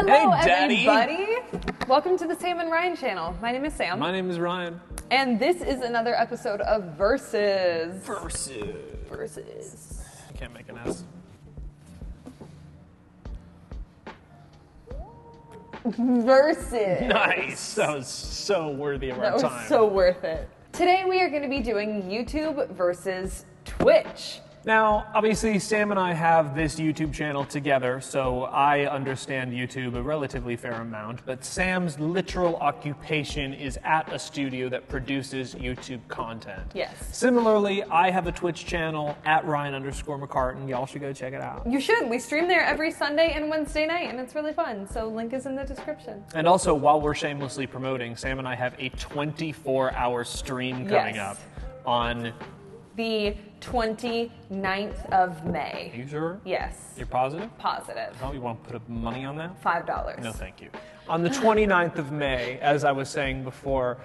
Hello, Hey, Daddy. everybody. Welcome to the Sam and Ryan channel. My name is Sam. My name is Ryan. And this is another episode of Versus. Versus. I can't make an S. Versus. Nice. That was so worthy of That our was time. so worth it. Today we are going to be doing YouTube versus Twitch. Now, obviously, Sam and I have this YouTube channel together, so I understand YouTube a relatively fair amount, but Sam's literal occupation is at a studio that produces YouTube content. Yes. Similarly, I have a Twitch channel at Ryan_McCartan. Y'all should go check it out. You should. We stream there every Sunday and Wednesday night, and it's really fun. So link is in the description. And also, while we're shamelessly promoting, Sam and I have a 24-hour stream coming up on the 29th of May. Are you sure? Yes. You're positive? Positive. Oh, you want to put money on that? $5. No, thank you. On the 29th of May, as I was saying before,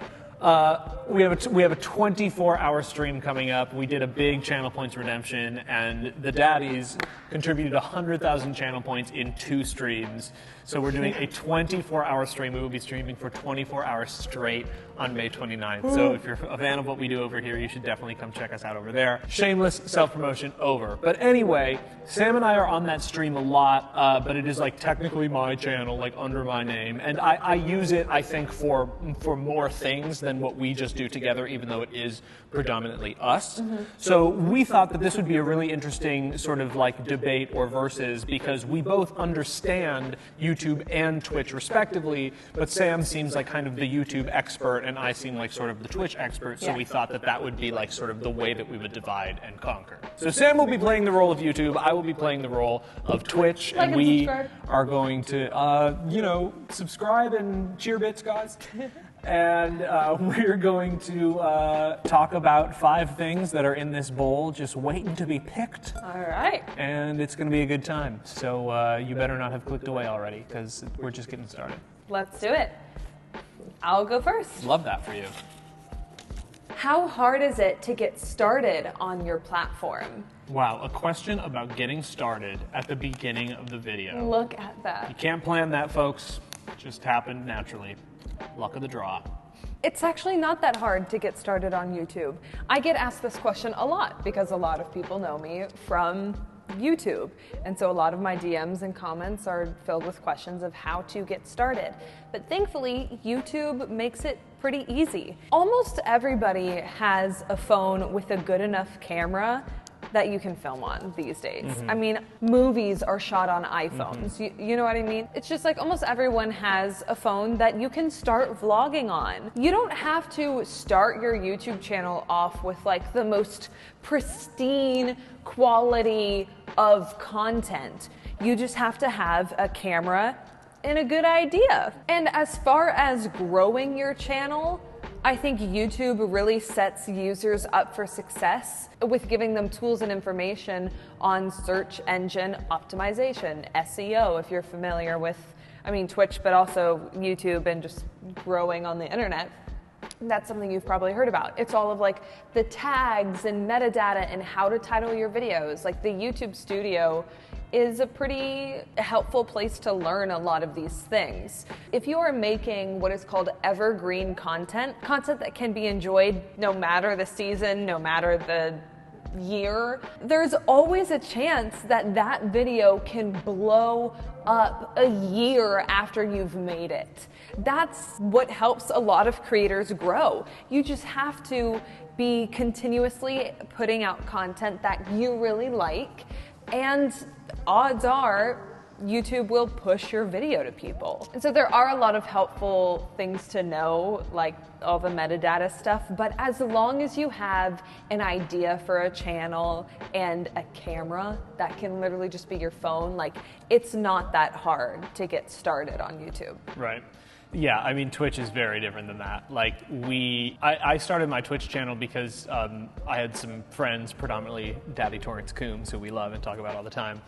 we have a 24-hour stream coming up. We did a big channel points redemption, and the daddies contributed 100,000 channel points in 2 streams. So we're doing a 24-hour stream. We will be streaming for 24 hours straight on May 29th. So if you're a fan of what we do over here, you should definitely come check us out over there. Shameless self-promotion over. But anyway, Sam and I are on that stream a lot, but it is like technically my channel, like under my name. And I use it, I think, for more things than what we just do together, even though it is predominantly us. So we thought that this would be a really interesting sort of like debate or versus, because we both understand YouTube and Twitch respectively, but Sam seems like kind of the YouTube expert and I seem like sort of the Twitch expert, so we thought that that would be like sort of the way that we would divide and conquer. So Sam will be playing the role of YouTube, I will be playing the role of Twitch, and we are going to, you know, subscribe and cheer bits, guys. And we're going to talk about 5 things that are in this bowl just waiting to be picked. All right. And it's going to be a good time. So you better not have clicked away already, because we're just getting started. Let's do it. I'll go first. Love that for you. How hard is it to get started on your platform? Wow, a question about getting started at the beginning of the video. Look at that. You can't plan that, folks. It just happened naturally. Luck of the draw. It's actually not that hard to get started on YouTube. I get asked this question a lot because a lot of people know me from YouTube. And so a lot of my DMs and comments are filled with questions of how to get started. But thankfully, YouTube makes it pretty easy. Almost everybody has a phone with a good enough camera that you can film on these days. I mean, movies are shot on iPhones. You know what I mean? It's just like almost everyone has a phone that you can start vlogging on. You don't have to start your YouTube channel off with like the most pristine quality of content. You just have to have a camera and a good idea. And as far as growing your channel, I think YouTube really sets users up for success with giving them tools and information on search engine optimization, SEO, if you're familiar with, I mean, Twitch, but also YouTube and just growing on the internet. That's something you've probably heard about. It's all of like the tags and metadata and how to title your videos. Like the YouTube Studio is a pretty helpful place to learn a lot of these things. If you are making what is called evergreen content that can be enjoyed no matter the season, no matter the year, there's always a chance that that video can blow up a year after you've made it. That's what helps a lot of creators grow. You just have to be continuously putting out content that you really like, and odds are YouTube will push your video to people. And so there are a lot of helpful things to know, like all the metadata stuff, but as long as you have an idea for a channel and a camera that can literally just be your phone, like it's not that hard to get started on YouTube. Right. Yeah, I mean, Twitch is very different than that. Like, I started my Twitch channel because I had some friends, predominantly Daddy Torrance Coombs, who we love and talk about all the time,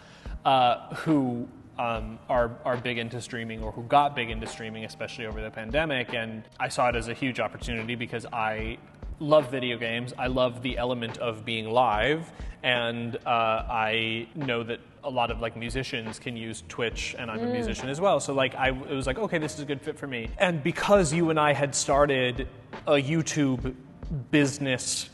who are big into streaming, or who got big into streaming, especially over the pandemic. And I saw it as a huge opportunity because I love video games. I love the element of being live, and I know that a lot of like musicians can use Twitch, and I'm a musician as well. So like it was like, okay, this is a good fit for me. And because you and I had started a YouTube business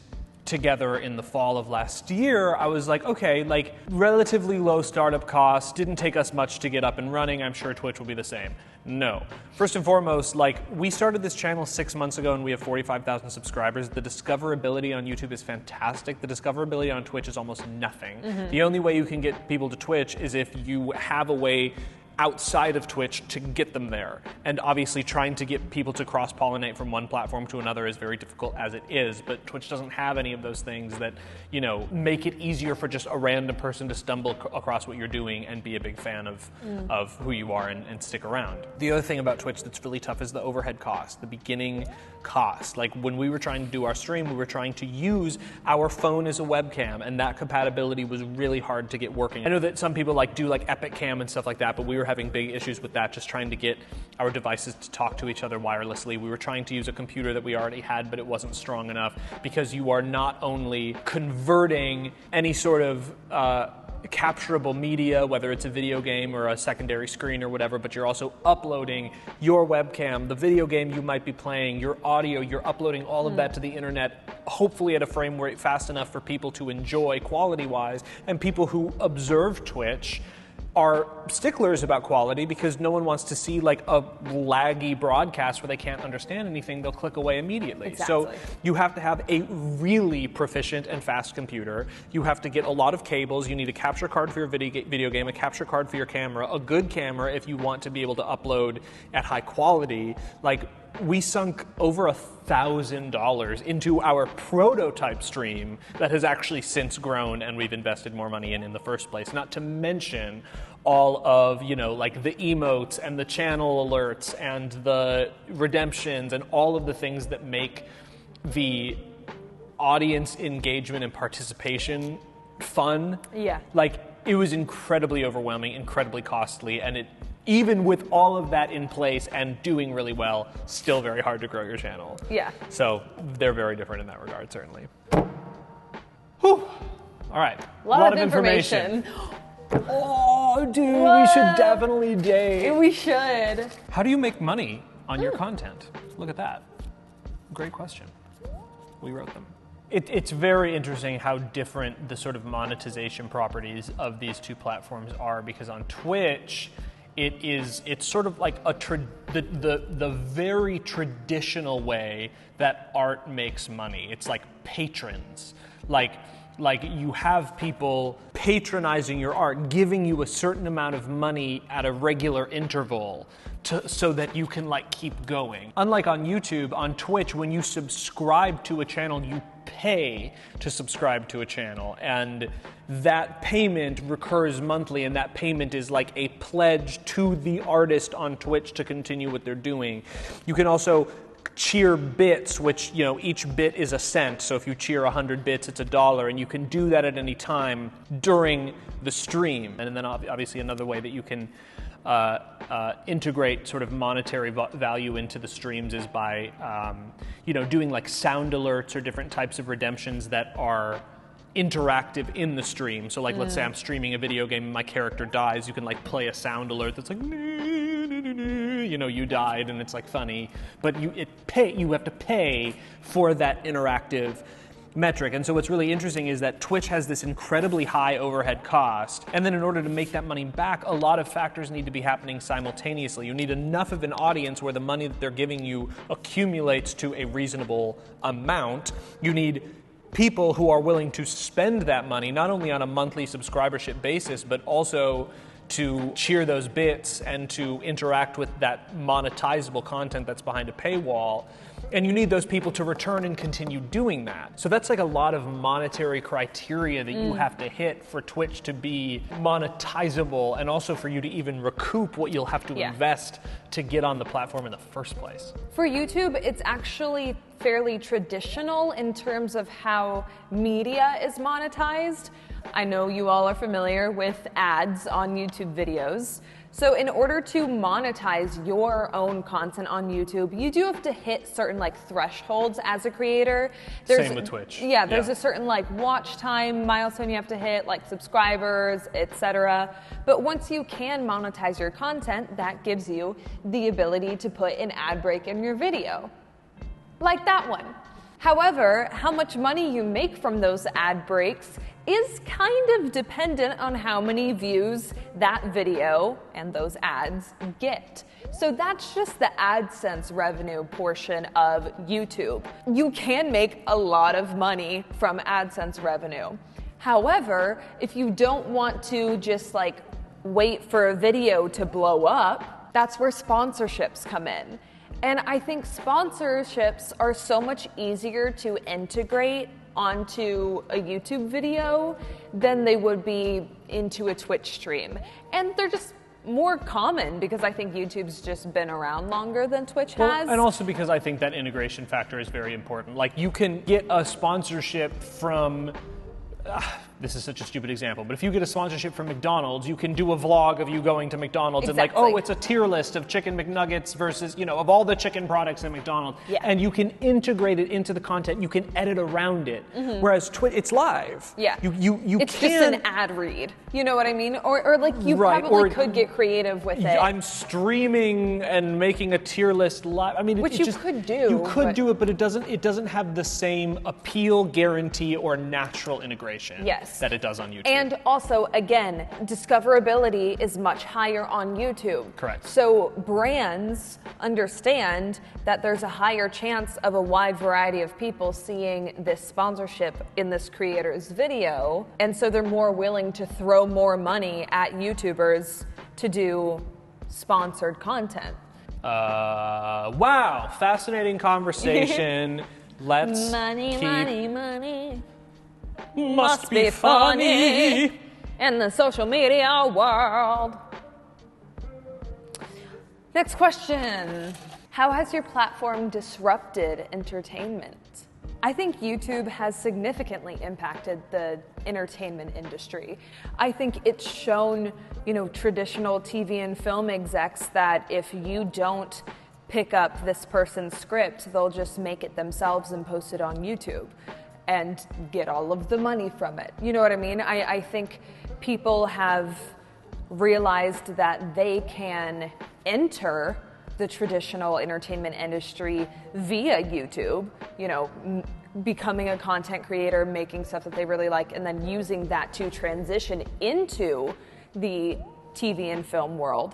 together in the fall of last year, I was like, okay, like relatively low startup costs, didn't take us much to get up and running. I'm sure Twitch will be the same. No. First and foremost, like we started this channel 6 months ago and we have 45,000 subscribers. The discoverability on YouTube is fantastic. The discoverability on Twitch is almost nothing. The only way you can get people to Twitch is if you have a way outside of Twitch to get them there. And obviously trying to get people to cross-pollinate from one platform to another is very difficult as it is, but Twitch doesn't have any of those things that, you know, make it easier for just a random person to stumble across what you're doing and be a big fan of who you are and stick around. The other thing about Twitch that's really tough is the overhead cost, the beginning cost. Like when we were trying to do our stream, we were trying to use our phone as a webcam, and that compatibility was really hard to get working. I know that some people like do like Epic Cam and stuff like that, but we were having big issues with that, just trying to get our devices to talk to each other wirelessly. We were trying to use a computer that we already had, but it wasn't strong enough, because you are not only converting any sort of capturable media, whether it's a video game or a secondary screen or whatever, but you're also uploading your webcam, the video game you might be playing, your audio, you're uploading all of that to the internet, hopefully at a frame rate fast enough for people to enjoy quality-wise, and people who observe Twitch are sticklers about quality because no one wants to see like a laggy broadcast where they can't understand anything. They'll click away immediately. Exactly. So you have to have a really proficient and fast computer. You have to get a lot of cables. You need a capture card for your video game, a capture card for your camera, a good camera if you want to be able to upload at high quality. Like, we sunk over $1,000 into our prototype stream that has actually since grown, and we've invested more money in the first place. Not to mention all of, you know, like the emotes and the channel alerts and the redemptions and all of the things that make the audience engagement and participation fun. Yeah. Like, it was incredibly overwhelming, incredibly costly, and it, even with all of that in place and doing really well, still very hard to grow your channel. Yeah. So they're very different in that regard, certainly. Whew. All right. A lot of information. Oh, dude, What? we should definitely date. We should. How do you make money on your content? Look at that. Great question. We wrote them. It's very interesting how different the sort of monetization properties of these two platforms are, because on Twitch, it's sort of like the very traditional way that art makes money. It's like patrons. Like you have people patronizing your art, giving you a certain amount of money at a regular interval so that you can like keep going. Unlike on YouTube, on Twitch, when you subscribe to a channel, you pay to subscribe to a channel, and that payment recurs monthly, and that payment is like a pledge to the artist on Twitch to continue what they're doing. You can also cheer bits, which, you know, each bit is a cent. So if you cheer 100 bits, it's $1, and you can do that at any time during the stream. And then obviously another way that you can integrate sort of monetary value into the streams is by, you know, doing like sound alerts or different types of redemptions that are interactive in the stream. So like, let's say I'm streaming a video game and my character dies, you can like play a sound alert that's like, you know, you died, and it's like funny, but you have to pay for that interactive metric. And so what's really interesting is that Twitch has this incredibly high overhead cost, and then in order to make that money back, a lot of factors need to be happening simultaneously. You need enough of an audience where the money that they're giving you accumulates to a reasonable amount. You need people who are willing to spend that money, not only on a monthly subscribership basis, but also to cheer those bits and to interact with that monetizable content that's behind a paywall. And you need those people to return and continue doing that. So that's like a lot of monetary criteria that you have to hit for Twitch to be monetizable, and also for you to even recoup what you'll have to invest to get on the platform in the first place. For YouTube, it's actually fairly traditional in terms of how media is monetized. I know you all are familiar with ads on YouTube videos. So in order to monetize your own content on YouTube, you do have to hit certain like thresholds as a creator. Same with Twitch. Yeah, there's a certain like watch time milestone you have to hit, like subscribers, etc. But once you can monetize your content, that gives you the ability to put an ad break in your video. Like that one. However, how much money you make from those ad breaks is kind of dependent on how many views that video and those ads get. So that's just the AdSense revenue portion of YouTube. You can make a lot of money from AdSense revenue. However, if you don't want to just like wait for a video to blow up, that's where sponsorships come in. And I think sponsorships are so much easier to integrate onto a YouTube video than they would be into a Twitch stream. And they're just more common because I think YouTube's just been around longer than Twitch has. And also because I think that integration factor is very important. Like you can get a sponsorship from this is such a stupid example, but if you get a sponsorship from McDonald's, you can do a vlog of you going to McDonald's and like, oh, it's a tier list of chicken McNuggets versus, you know, of all the chicken products at McDonald's. Yeah. And you can integrate it into the content. You can edit around it. Mm-hmm. Whereas Twitch, it's live. Yeah. It's just an ad read. You know what I mean? Or like you probably could get creative with it. I'm streaming and making a tier list live. I mean, which you could do. You could do it, but it doesn't have the same appeal, guarantee, or natural integration. Yes. That it does on YouTube. And also, again, discoverability is much higher on YouTube. Correct. So brands understand that there's a higher chance of a wide variety of people seeing this sponsorship in this creator's video, and so they're more willing to throw more money at YouTubers to do sponsored content. Wow, fascinating conversation. Let's Money. Must be funny in the social media world. Next question. How has your platform disrupted entertainment? I think YouTube has significantly impacted the entertainment industry. I think it's shown, traditional TV and film execs that if you don't pick up this person's script, they'll just make it themselves and post it on YouTube and get all of the money from it. You know what I mean? I think people have realized that they can enter the traditional entertainment industry via YouTube, becoming a content creator, making stuff that they really like, and then using that to transition into the TV and film world.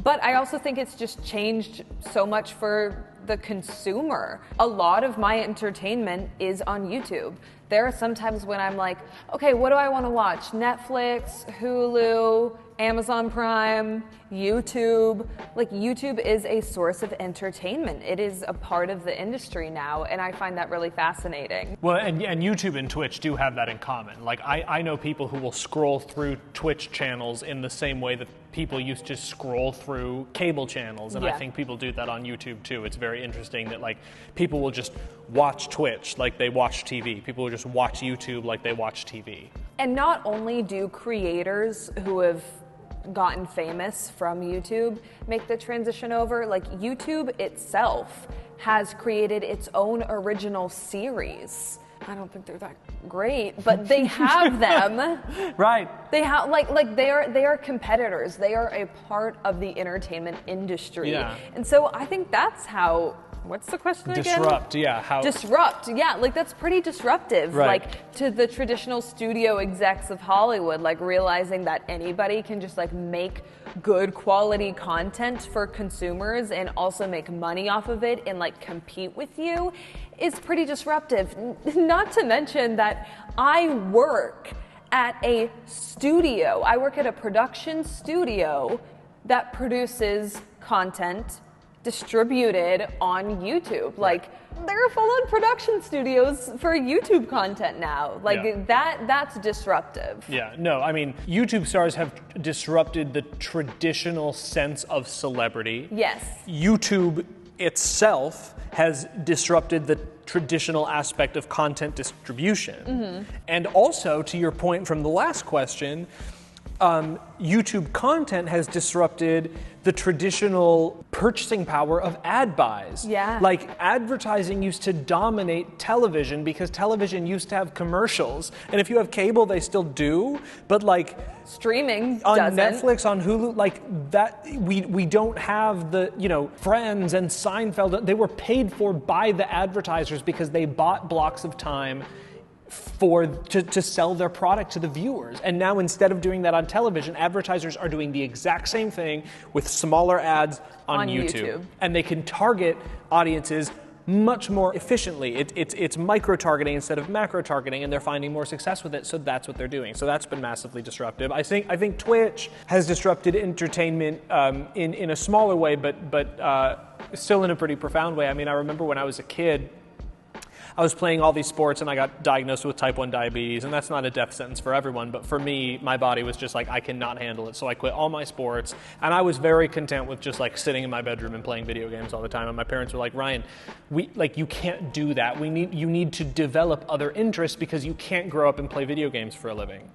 But I also think it's just changed so much for the consumer. A lot of my entertainment is on YouTube. There are some times when I'm like, okay, what do I want to watch? Netflix, Hulu, Amazon Prime, YouTube. Like, YouTube is a source of entertainment. It is a part of the industry now, and I find that really fascinating. Well, and YouTube and Twitch do have that in common. Like, I know people who will scroll through Twitch channels in the same way that people used to scroll through cable channels, and I think people do that on YouTube too. It's very interesting that, like, people will just watch Twitch like they watch TV. People will just watch YouTube like they watch TV. And not only do creators who have gotten famous from YouTube make the transition over, like YouTube itself has created its own original series. I don't think they're that great, but they have them. Right. They have like they are competitors. They are a part of the entertainment industry. Yeah. And so I think that's how. What's the question again? Disrupt, yeah. How? Disrupt, yeah. Like, that's pretty disruptive. Right. Like, to the traditional studio execs of Hollywood, like, realizing that anybody can just, like, make good quality content for consumers and also make money off of it and, like, compete with you is pretty disruptive. Not to mention that I work at a studio. I work at a production studio that produces content distributed on YouTube. Like, there are full-on production studios for YouTube content now. Like, that's disruptive. Yeah, no, I mean, YouTube stars have disrupted the traditional sense of celebrity. Yes. YouTube itself has disrupted the traditional aspect of content distribution. Mm-hmm. And also, to your point from the last question, YouTube content has disrupted the traditional purchasing power of ad buys. Yeah. Like advertising used to dominate television because television used to have commercials. And if you have cable, they still do. But like streaming on doesn't. Netflix, on Hulu, like that, we don't have the, Friends and Seinfeld. They were paid for by the advertisers because they bought blocks of time to sell their product to the viewers. And now instead of doing that on television, advertisers are doing the exact same thing with smaller ads on YouTube. And they can target audiences much more efficiently. It's micro-targeting instead of macro-targeting, and they're finding more success with it, so that's what they're doing. So that's been massively disruptive. I think Twitch has disrupted entertainment in a smaller way, but still in a pretty profound way. I mean, I remember when I was a kid, I was playing all these sports and I got diagnosed with type 1 diabetes, and that's not a death sentence for everyone, but for me, my body was just like, I cannot handle it. So I quit all my sports, and I was very content with just like sitting in my bedroom and playing video games all the time. And my parents were like, Ryan, you can't do that. You need to develop other interests because you can't grow up and play video games for a living.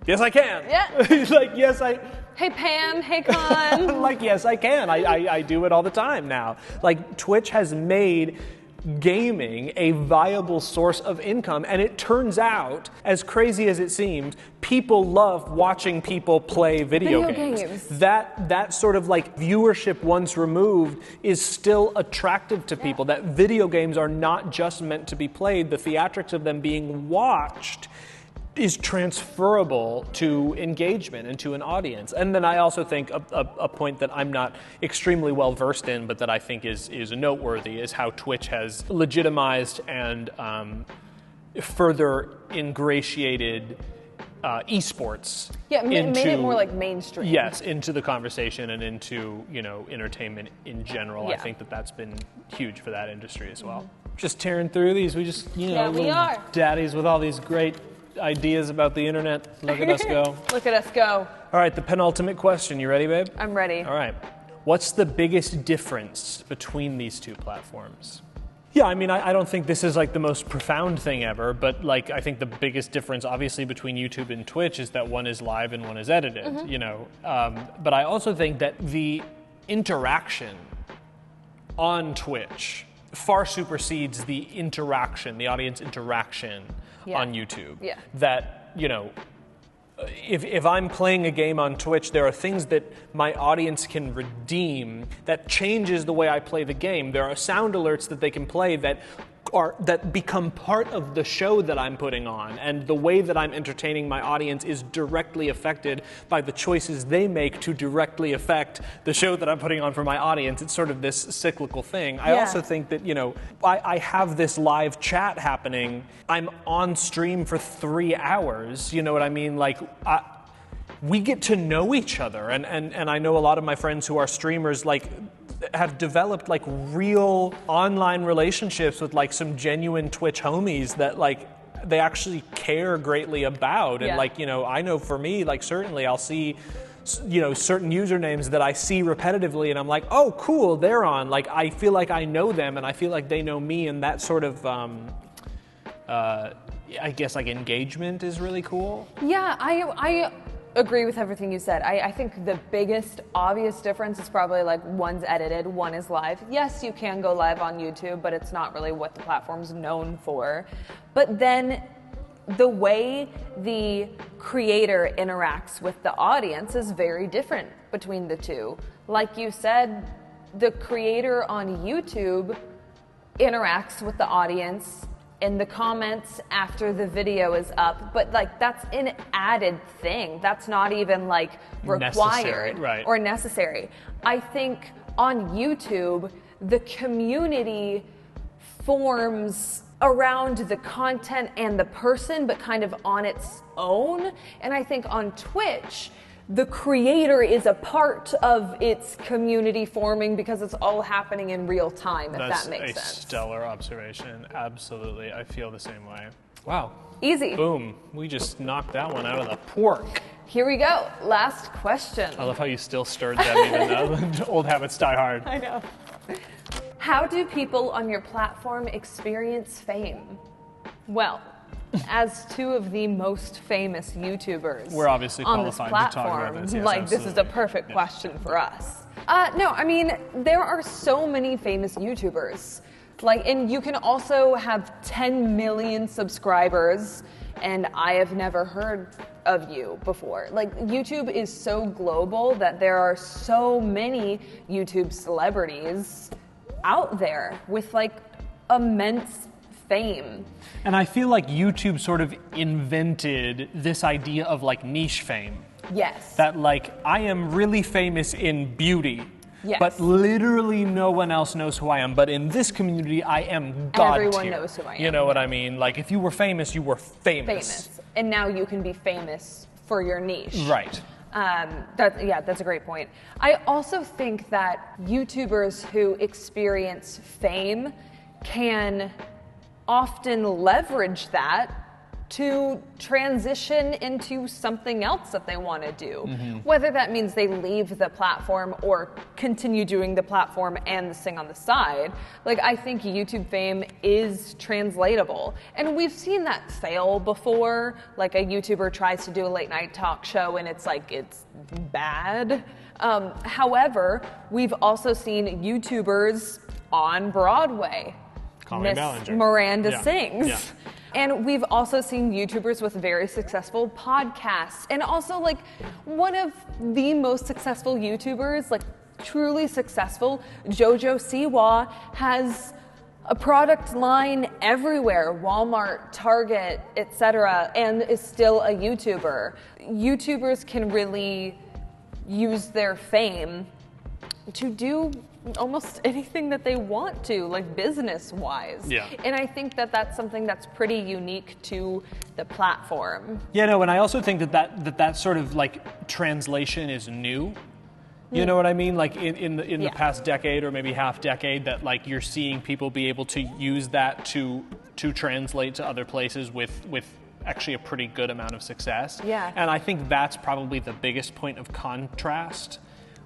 Yes, I can. Yeah. Like, yes, I... Hey, Pam. Hey, Con. Like, yes, I can. I do it all the time now. Like, Twitch has made gaming a viable source of income, and it turns out, as crazy as it seems, people love watching people play video games. That sort of like viewership once removed is still attractive to people. That video games are not just meant to be played, the theatrics of them being watched is transferable to engagement and to an audience. And then I also think a point that I'm not extremely well versed in, but that I think is noteworthy, is how Twitch has legitimized and further ingratiated esports. Yeah, made it more like mainstream. Yes, into the conversation and into entertainment in general. Yeah. I think that's been huge for that industry as well. Just tearing through these, we just Yeah, we little are. daddies with all these great ideas about the internet. Look at us go. Look at us go. All right, the penultimate question. You ready, babe? I'm ready. All right. What's the biggest difference between these two platforms? Yeah, I mean, I don't think this is like the most profound thing ever, but like I think the biggest difference, obviously, between YouTube and Twitch is that one is live and one is edited. But I also think that the interaction on Twitch far supersedes the audience interaction on YouTube. Yeah. That, if I'm playing a game on Twitch, there are things that my audience can redeem that changes the way I play the game. There are sound alerts that they can play that become part of the show that I'm putting on, and the way that I'm entertaining my audience is directly affected by the choices they make to directly affect the show that I'm putting on for my audience. It's sort of this cyclical thing. I also think that, I have this live chat happening. I'm on stream for 3 hours, you know what I mean? Like, we get to know each other, and I know a lot of my friends who are streamers, like, have developed like real online relationships with like some genuine Twitch homies that like they actually care greatly about. And like, I know for me, like certainly I'll see, certain usernames that I see repetitively and I'm like, oh cool, they're on. Like I feel like I know them and I feel like they know me, and that sort of, I guess like engagement is really cool. Yeah, I agree with everything you said. I think the biggest obvious difference is probably like one's edited, one is live. Yes, you can go live on YouTube, but it's not really what the platform's known for. But then the way the creator interacts with the audience is very different between the two. Like you said, the creator on YouTube interacts with the audience in the comments after the video is up, but like that's an added thing. That's not even like required or necessary. I think on YouTube, the community forms around the content and the person, but kind of on its own. And I think on Twitch, the creator is a part of its community forming because it's all happening in real time, if that makes sense. That's a stellar observation. Absolutely. I feel the same way. Wow. Easy. Boom. We just knocked that one out of the park. Here we go. Last question. I love how you still stirred them even though old habits die hard. I know. How do people on your platform experience fame? Well, as two of the most famous YouTubers We're obviously on this qualified to talk platform, about this. Yes, like this is a absolutely. perfect Yeah. question for us. No, I mean, there are so many famous YouTubers. Like, and you can also have 10 million subscribers, and I have never heard of you before. Like, YouTube is so global that there are so many YouTube celebrities out there with like immense fame. And I feel like YouTube sort of invented this idea of like niche fame. Yes. That like, I am really famous in beauty. Yes. But literally no one else knows who I am. But in this community, I am God tier. Everyone knows who I am. You know what I mean? Like, if you were famous, you were famous. Famous. And now you can be famous for your niche. Right. That's a great point. I also think that YouTubers who experience fame can often leverage that to transition into something else that they want to do. Whether that means they leave the platform or continue doing the platform and the thing on the side. Like, I think YouTube fame is translatable. And we've seen that fail before. Like, a YouTuber tries to do a late night talk show and it's like, it's bad. However, we've also seen YouTubers on Broadway. Colleen Ballinger. Miranda sings. Yeah. And we've also seen YouTubers with very successful podcasts. And also, like, one of the most successful YouTubers, like truly successful, Jojo Siwa, has a product line everywhere, Walmart, Target, etc., and is still a YouTuber. YouTubers can really use their fame to do almost anything that they want to, like business-wise. Yeah. And I think that that's something that's pretty unique to the platform. Yeah, no, and I also think that sort of like translation is new. You know what I mean? Like in the past decade or maybe half decade, that like you're seeing people be able to use that to translate to other places with actually a pretty good amount of success. Yeah. And I think that's probably the biggest point of contrast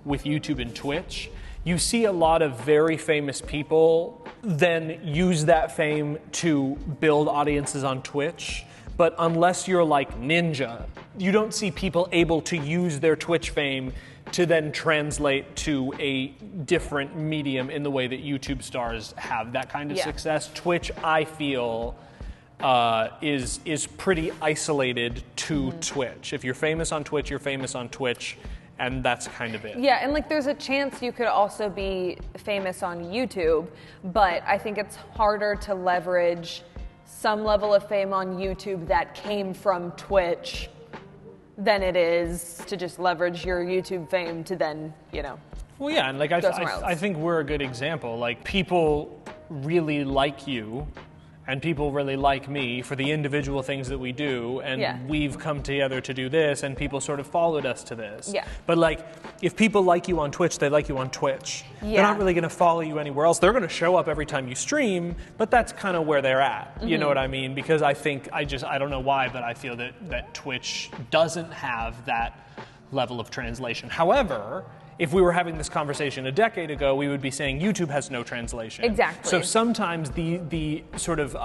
with YouTube and Twitch. You see a lot of very famous people then use that fame to build audiences on Twitch. But unless you're like Ninja, you don't see people able to use their Twitch fame to then translate to a different medium in the way that YouTube stars have that kind of success. Twitch, I feel, is pretty isolated to Twitch. If you're famous on Twitch, you're famous on Twitch. And that's kind of it. Yeah, and like there's a chance you could also be famous on YouTube, but I think it's harder to leverage some level of fame on YouTube that came from Twitch than it is to just leverage your YouTube fame to then, you know. Well, yeah, and like I think we're a good example. Like, people really like you and people really like me for the individual things that we do, and we've come together to do this, and people sort of followed us to this. Yeah. But like, if people like you on Twitch, they like you on Twitch. Yeah. They're not really going to follow you anywhere else. They're going to show up every time you stream, but that's kind of where they're at. You know what I mean? Because I think, I don't know why, but I feel that Twitch doesn't have that level of translation. However, if we were having this conversation a decade ago, we would be saying YouTube has no translation. Exactly. So sometimes the sort of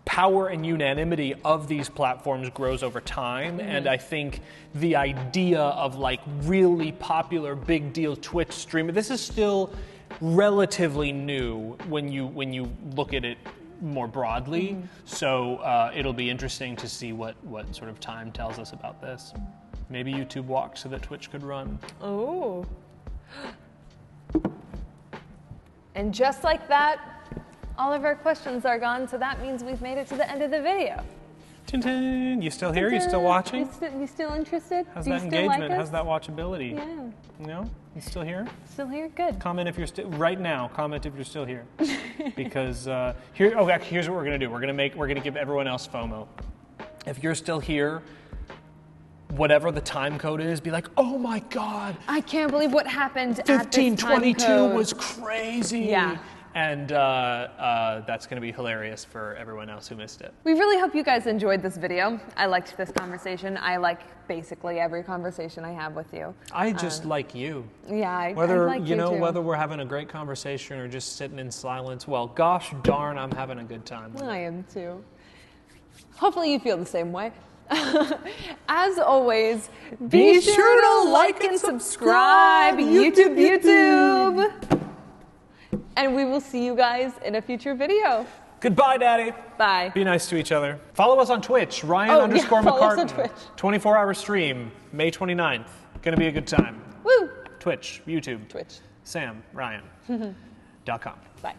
power and unanimity of these platforms grows over time, and I think the idea of like really popular, big deal Twitch streamer, this is still relatively new when you look at it more broadly. So it'll be interesting to see what sort of time tells us about this. Maybe YouTube walked so that Twitch could run. Oh. And just like that, all of our questions are gone, so that means we've made it to the end of the video. Tin-tin. You still here? You still watching? You still interested? How's Do you that still engagement? like us? How's that watchability? Yeah. No? You still here? Still here? Good. Comment if you're still right now. Comment if you're still here, because here. Oh, actually, here's what we're gonna do. We're gonna give everyone else FOMO. If you're still here, whatever the time code is, be like, oh my God, I can't believe what happened at this 1522 time code. was crazy. Yeah. And that's going to be hilarious for everyone else who missed it. We really hope you guys enjoyed this video. I liked this conversation. I like basically every conversation I have with you. I just like you. Yeah, I Whether like you too. whether we're having a great conversation or just sitting in silence, well, gosh darn, I'm having a good time. I am too. Hopefully you feel the same way. As always, be sure to like and subscribe. YouTube. And we will see you guys in a future video. Goodbye, Daddy. Bye. Be nice to each other. Follow us on Twitch, Ryan _ follow us on McCartan. Twitch. 24-hour stream, May 29th. Gonna be a good time. Woo! Twitch, YouTube. Twitch. Sam, Ryan. .com. Bye.